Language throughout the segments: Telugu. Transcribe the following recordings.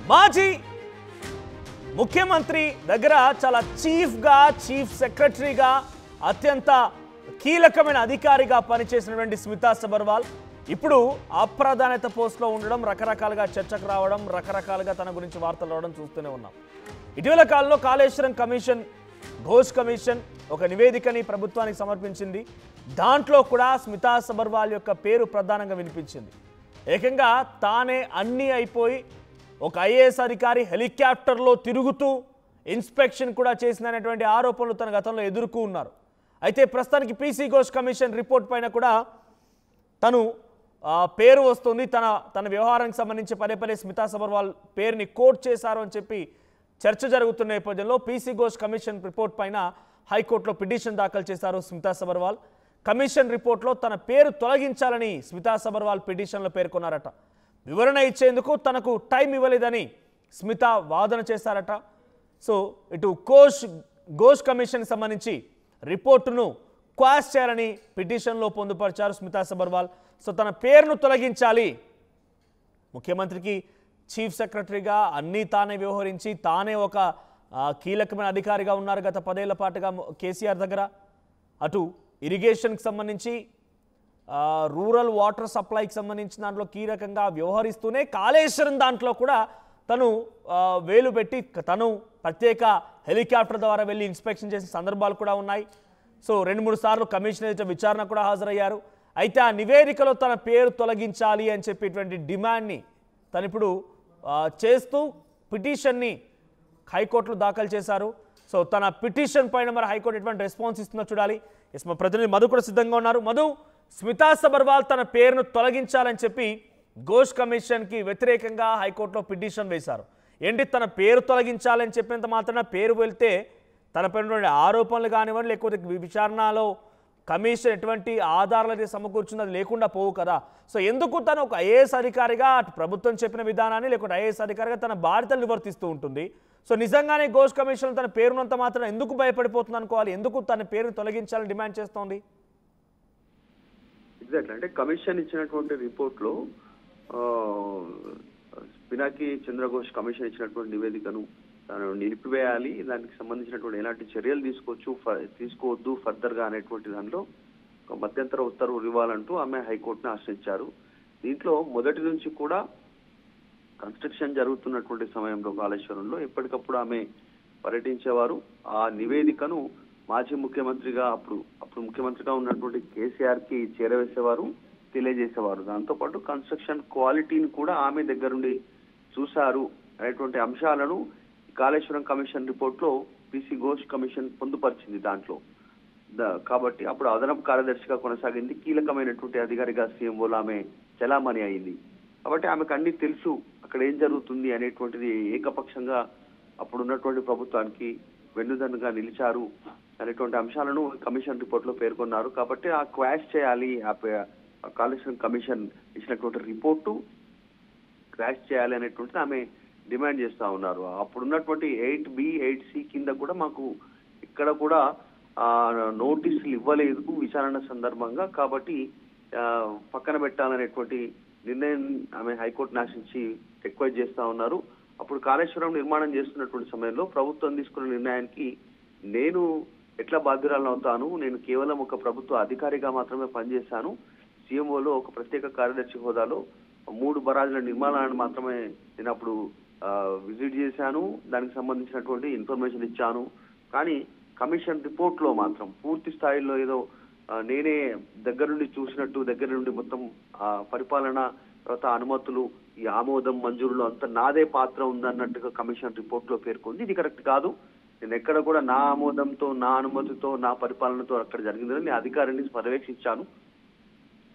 మాజీ ముఖ్యమంత్రి దగ్గర చాలా చీఫ్ సెక్రటరీగా అత్యంత కీలకమైన అధికారిగా పనిచేసినటువంటి స్మితా సబర్వాల్ ఇప్పుడు అప్రాధాన్యత పోస్ట్లో ఉండడం, రకరకాలుగా చర్చకు రావడం, రకరకాలుగా తన గురించి వార్తలు రావడం చూస్తూనే ఉన్నాం. ఇటీవల కాలంలో కాళేశ్వరం కమిషన్, ఘోష్ కమిషన్ ఒక నివేదికని ప్రభుత్వానికి సమర్పించింది. దాంట్లో కూడా స్మితా సబర్వాల్ యొక్క పేరు ప్రధానంగా వినిపించింది. ఏకంగా తానే అన్నీ అయిపోయి ఒక ఐఏఎస్ అధికారి హెలికాప్టర్లో తిరుగుతూ ఇన్స్పెక్షన్ కూడా చేసినటువంటి ఆరోపణలు తన గతంలో ఎదుర్కొ ఉన్నారు. అయితే ప్రస్తుతానికి పీసీ ఘోష్ కమిషన్ రిపోర్ట్ పైన కూడా తను పేరు వస్తుంది. తన వ్యవహారానికి సంబంధించి పదే స్మితా సబర్వాల్ పేరుని కోట్ చేశారు అని చెప్పి చర్చ జరుగుతున్న నేపథ్యంలో పీసీ ఘోష్ కమిషన్ రిపోర్ట్ పైన హైకోర్టులో పిటిషన్ దాఖలు చేశారు స్మితా సబర్వాల్. కమిషన్ రిపోర్ట్లో తన పేరు తొలగించాలని స్మితా సబర్వాల్ పిటిషన్లో పేర్కొన్నారట. వివరణ ఇచ్చేందుకు తనకు టైం ఇవ్వలేదని స్మితా వాదన చేశారట. సో ఇటు ఘోష్ కమిషన్ సంబంధించి రిపోర్టును క్వాష్ చేయాలని పిటిషన్లో పొందుపరిచారు స్మితా సబర్వాల్. సో తన పేరును తొలగించాలి, ముఖ్యమంత్రికి చీఫ్ సెక్రటరీగా అన్నీ తానే వ్యవహరించి తానే ఒక కీలకమైన అధికారిగా ఉన్నారు గత 10 ఏళ్ల పాటుగా కేసీఆర్ దగ్గర. అటు ఇరిగేషన్కి సంబంధించి, రూరల్ వాటర్ సప్లైకి సంబంధించిన దాంట్లో కీలకంగా వ్యవహరిస్తూనే కాళేశ్వరం దాంట్లో కూడా తను వేలు పెట్టి తను ప్రత్యేక హెలికాప్టర్ ద్వారా వెళ్ళి ఇన్స్పెక్షన్ చేసిన సందర్భాలు కూడా ఉన్నాయి. సో 2-3 సార్లు కమిషన్ ఎదుట విచారణ కూడా హాజరయ్యారు. అయితే ఆ నివేదికలో తన పేరు తొలగించాలి అని చెప్పేటువంటి డిమాండ్ని తను ఇప్పుడు చేస్తూ పిటిషన్ని హైకోర్టులో దాఖలు చేశారు. సో తన పిటిషన్ పైన మరి హైకోర్టు ఎటువంటి రెస్పాన్స్ ఇస్తుందో చూడాలి. ఎస్, మా ప్రతినిధి మధు కూడా సిద్ధంగా ఉన్నారు. మధు, స్మితా సబర్వాల్ తన పేరును తొలగించాలని చెప్పి ఘోష్ కమిషన్కి వ్యతిరేకంగా హైకోర్టులో పిటిషన్ వేశారు. ఏంటి, తన పేరు తొలగించాలని చెప్పినంత మాత్రాన పేరు వెళ్తే తనపైన ఆరోపణలు కానివ్వండి, లేకపోతే విచారణలో కమిషన్ ఎటువంటి ఆధారాలు సమకూర్చుంది అది లేకుండా పోవు కదా. సో ఎందుకు తను ఒక ఐఏఎస్ అధికారిగా అటు ప్రభుత్వం చెప్పిన విధానాన్ని, లేకపోతే ఐఏఎస్ అధికారిగా తన బాధ్యతలు నిర్వర్తిస్తూ ఉంటుంది. సో నిజంగానే ఘోష్ కమిషన్ తన పేరునంత మాత్రం ఎందుకు భయపడిపోతుంది అనుకోవాలి? ఎందుకు తన పేరును తొలగించాలని డిమాండ్ చేస్తోంది? ఎగ్జాక్ట్లీ, అంటే కమిషన్ ఇచ్చినటువంటి రిపోర్ట్లో పినాకి చంద్రఘోష్ కమిషన్ ఇచ్చినటువంటి నివేదికను తాను నిలిపివేయాలి, దానికి సంబంధించినటువంటి ఎలాంటి చర్యలు తీసుకోవద్దు ఫర్దర్గా అనేటువంటి దానిలో ఒక మధ్యంతర ఉత్తర్వులు ఇవ్వాలంటూ ఆమె హైకోర్టును ఆశ్రయించారు. దీంట్లో మొదటి నుంచి కూడా కన్స్ట్రక్షన్ జరుగుతున్నటువంటి సమయంలో కాళేశ్వరంలో ఎప్పటికప్పుడు ఆమె పర్యటించేవారు. ఆ నివేదికను మాజీ ముఖ్యమంత్రిగా అప్పుడు ముఖ్యమంత్రిగా ఉన్నటువంటి కేసీఆర్కి చేరవేసేవారు, తెలియజేసేవారు. దాంతోపాటు కన్స్ట్రక్షన్ క్వాలిటీని కూడా ఆమె దగ్గరుండి చూశారు అనేటువంటి అంశాలను కాళేశ్వరం కమిషన్ రిపోర్ట్లో పీసీ ఘోష్ కమిషన్ పొందుపరిచింది. దాంట్లో కాబట్టి అప్పుడు అదనపు కార్యదర్శిగా కొనసాగింది, కీలకమైనటువంటి అధికారిగా సీఎంఓలో ఆమె చలామణి అయింది. కాబట్టి ఆమెకు అన్ని తెలుసు అక్కడ ఏం జరుగుతుంది అనేటువంటిది. ఏకపక్షంగా అప్పుడున్నటువంటి ప్రభుత్వానికి వెన్నుదన్నుగా నిలిచారు అనేటువంటి అంశాలను కమిషన్ రిపోర్ట్లో పేర్కొన్నారు. కాబట్టి ఆ క్వాష్ చేయాలి, కాళేశ్వరం కమిషన్ ఇచ్చినటువంటి రిపోర్టు క్వాష్ చేయాలి అనేటువంటిది ఆమె డిమాండ్ చేస్తూ ఉన్నారు. అప్పుడున్నటువంటి 8B 8C కింద కూడా మాకు ఇక్కడ కూడా నోటీసులు ఇవ్వలేదు విచారణ సందర్భంగా, కాబట్టి పక్కన పెట్టాలనేటువంటి నిర్ణయం ఆమె హైకోర్టును ఆశించి రిక్వెస్ట్ చేస్తూ ఉన్నారు. అప్పుడు కాళేశ్వరం నిర్మాణం చేస్తున్నటువంటి సమయంలో ప్రభుత్వం తీసుకున్న నిర్ణయానికి నేను ఎట్లా బాధ్యురాలను అవుతాను, నేను కేవలం ఒక ప్రభుత్వ అధికారిగా మాత్రమే పనిచేశాను, సీఎంఓలో ఒక ప్రత్యేక కార్యదర్శి హోదాలో 3 బరాజుల నిర్మాణాన్ని మాత్రమే నేను అప్పుడు విజిట్ చేశాను, దానికి సంబంధించినటువంటి ఇన్ఫర్మేషన్ ఇచ్చాను. కానీ కమిషన్ రిపోర్ట్లో మాత్రం పూర్తి స్థాయిలో ఏదో నేనే దగ్గర నుండి చూసినట్టు, దగ్గర నుండి మొత్తం పరిపాలన, తర్వాత అనుమతులు, ఈ ఆమోదం మంజూరులో అంతా నాదే పాత్ర ఉందన్నట్టుగా కమిషన్ రిపోర్ట్లో పేర్కొంది. ఇది కరెక్ట్ కాదు. నేను ఎక్కడ కూడా నా ఆమోదంతో, నా అనుమతితో, నా పరిపాలనతో అక్కడ జరిగిందని నేను అధికారిని పర్యవేక్షించాను.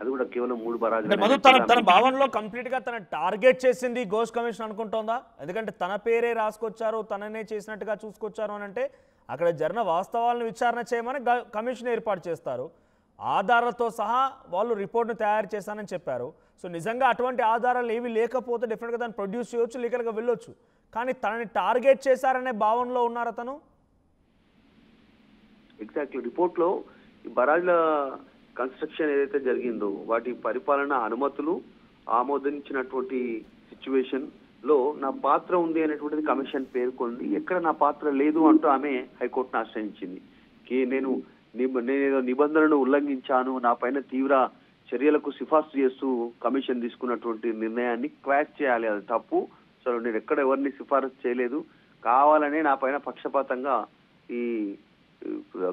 అది కూడా కేవలం 3 బరాజులు. తన భావనలో కంప్లీట్ గా తన టార్గెట్ చేసింది ఘోష్ కమిషన్ అనుకుంటోందా? ఎందుకంటే తన పేరే రాసుకొచ్చారు, తననే చేసినట్టుగా చూసుకొచ్చారు అని అంటే అక్కడ జరిగిన వాస్తవాలను విచారణ చేయమని కమిషన్ ఏర్పాటు చేస్తారు. ఆధారాలతో సహా వాళ్ళు రిపోర్ట్ను తయారు చేశానని చెప్పారు. సో నిజంగా అటువంటి ఆధారాలు ఏవి లేకపోతే డెఫినెట్గా దాన్ని ప్రొడ్యూస్ చేయొచ్చు, లీగల్గా వెళ్ళొచ్చు. కానీ తనని టార్గెట్ చేశారనే భావనలో ఉన్నారు అతను. ఎగ్జాక్ట్లీ, రిపోర్ట్లో ఈ బరాజుల కన్స్ట్రక్షన్ ఏదైతే జరిగిందో వాటి పరిపాలన అనుమతులు, ఆమోదించినటువంటి సిచ్యువేషన్, లో నా పాత్ర ఉంది అనేటువంటిది కమిషన్ పేర్కొంది. ఎక్కడ నా పాత్ర లేదు అంటూ ఆమె హైకోర్టును ఆశ్రయించింది. నేను నేనేదో నిబంధనలను ఉల్లంఘించాను, నా పైన తీవ్ర చర్యలకు సిఫార్సు చేస్తూ కమిషన్ తీసుకున్నటువంటి నిర్ణయాన్ని క్వాష్ చేయాలి, అది తప్పు. అసలు నేను ఎక్కడ ఎవరిని సిఫారసు చేయలేదు, కావాలనే నా పైన పక్షపాతంగా ఈ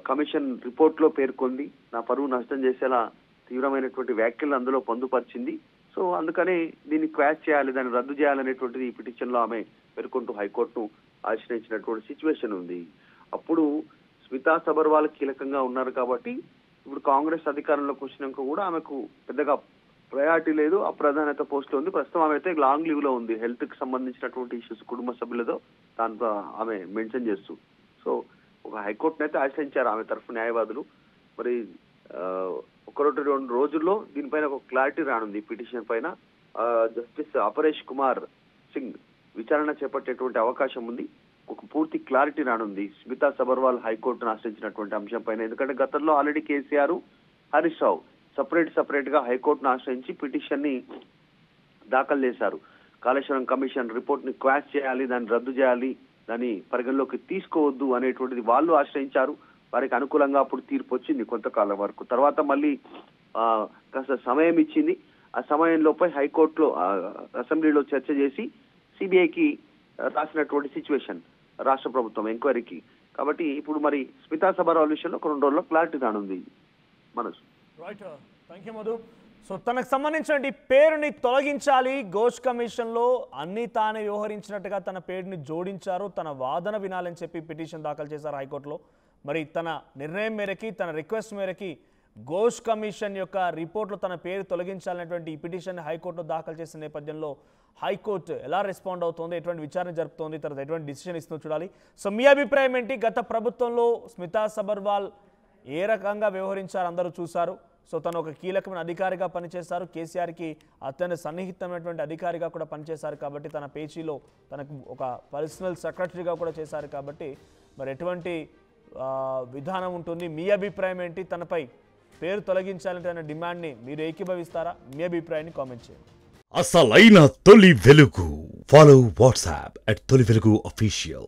కమిషన్ రిపోర్ట్ లో పేర్కొంది, నా పరువు నష్టం చేసేలా తీవ్రమైనటువంటి వ్యాఖ్యలు అందులో పొందుపరిచింది. సో అందుకనే దీన్ని క్వాష్ చేయాలి, దాన్ని రద్దు చేయాలనేటువంటిది ఈ పిటిషన్ లో ఆమె పేర్కొంటూ హైకోర్టును ఆశ్రయించినటువంటి సిచ్యువేషన్ ఉంది. అప్పుడు స్మితా సబర్వాల్ కీలకంగా ఉన్నారు కాబట్టి ఇప్పుడు కాంగ్రెస్ అధికారంలోకి వచ్చినాక కూడా ఆమెకు పెద్దగా ప్రయారిటీ లేదు, అప్రాధాన్యత పోస్ట్ లో ఉంది. ప్రస్తుతం ఆమె అయితే లాంగ్ లీవ్ లో ఉంది, హెల్త్ కి సంబంధించినటువంటి ఇష్యూస్ కుటుంబ సభ్యులతో దాంట్లో ఆమె మెన్షన్ చేస్తూ. సో ఒక హైకోర్టును అయితే ఆశ్రయించారు ఆమె తరఫు న్యాయవాదులు. మరి ఒకటి రెండు రోజుల్లో దీనిపైన ఒక క్లారిటీ రానుంది. పిటిషన్ పైన జస్టిస్ అపరేష్ కుమార్ సింగ్ విచారణ చేపట్టేటువంటి అవకాశం ఉంది. ఒక పూర్తి క్లారిటీ రానుంది స్మితా సబర్వాల్ హైకోర్టును ఆశ్రయించినటువంటి అంశం పైన. ఎందుకంటే గతంలో ఆల్రెడీ కేసీఆర్, హరీష్ రావు సపరేట్ గా హైకోర్టును ఆశ్రయించి పిటిషన్ ని దాఖలు చేశారు. కాళేశ్వరం కమిషన్ రిపోర్ట్ ని క్వాష్ చేయాలి, దాన్ని రద్దు చేయాలి, దాన్ని పరిగణలోకి తీసుకోవద్దు అనేటువంటిది వాళ్ళు ఆశ్రయించారు. వారికి అనుకూలంగా అప్పుడు తీర్పు వచ్చింది కొంతకాలం వరకు. తర్వాత మళ్ళీ కాస్త సమయం ఇచ్చింది. ఆ సమయంలోపై హైకోర్టులో అసెంబ్లీలో చర్చ చేసి సిబిఐకి రాసినటువంటి సిచ్యువేషన్ రాష్ట్ర ప్రభుత్వం ఎంక్వైరీకి. కాబట్టి ఇప్పుడు మరి స్మితా సబర్వాల్ విషయంలో ఒక 2 రోజుల్లో క్లారిటీ రానుంది. మనసు right, thank you Madhu. So తనకు సంబంధించిన పేరుని తొలగించాలి, ఘోష్ కమిషన్లో అన్ని తానే వ్యవహరించినట్టుగా తన పేరుని జోడించారు, తన వాదన వినాలని చెప్పి పిటిషన్ దాఖలు చేశారు హైకోర్టులో. మరి తన నిర్ణయం మేరకి, తన రిక్వెస్ట్ మేరకి ఘోష్ కమిషన్ యొక్క రిపోర్ట్లో తన పేరు తొలగించాలనేటువంటి ఈ పిటిషన్ హైకోర్టులో దాఖలు చేసిన నేపథ్యంలో హైకోర్టు ఎలా రెస్పాండ్ అవుతుంది, ఎటువంటి విచారణ జరుపుతోంది, తర్వాత ఎటువంటి డిసిషన్ ఇస్తుందో చూడాలి. సో మీ అభిప్రాయం ఏంటి? గత ప్రభుత్వంలో స్మితా సబర్వాల్ ఏ రకంగా వ్యవహరించారు అందరూ చూశారు. సో తను ఒక కీలకమైన అధికారిగా పనిచేశారు, కేసీఆర్కి అత్యంత సన్నిహితమైనటువంటి అధికారిగా కూడా పనిచేశారు కాబట్టి తన పేచీలో తనకు ఒక పర్సనల్ సెక్రటరీగా కూడా చేశారు కాబట్టి మరి ఎటువంటి విధానం ఉంటుంది? మీ అభిప్రాయం ఏంటి? తనపై పేరు తొలగించాలంటే డిమాండ్ని మీరు ఏకీభవిస్తారా? మీ అభిప్రాయాన్ని కామెంట్ చేయండి. అసలైన తొలి వెలుగు. ఫాలో వాట్సాప్ @తొలి వెలుగు అఫీషియల్.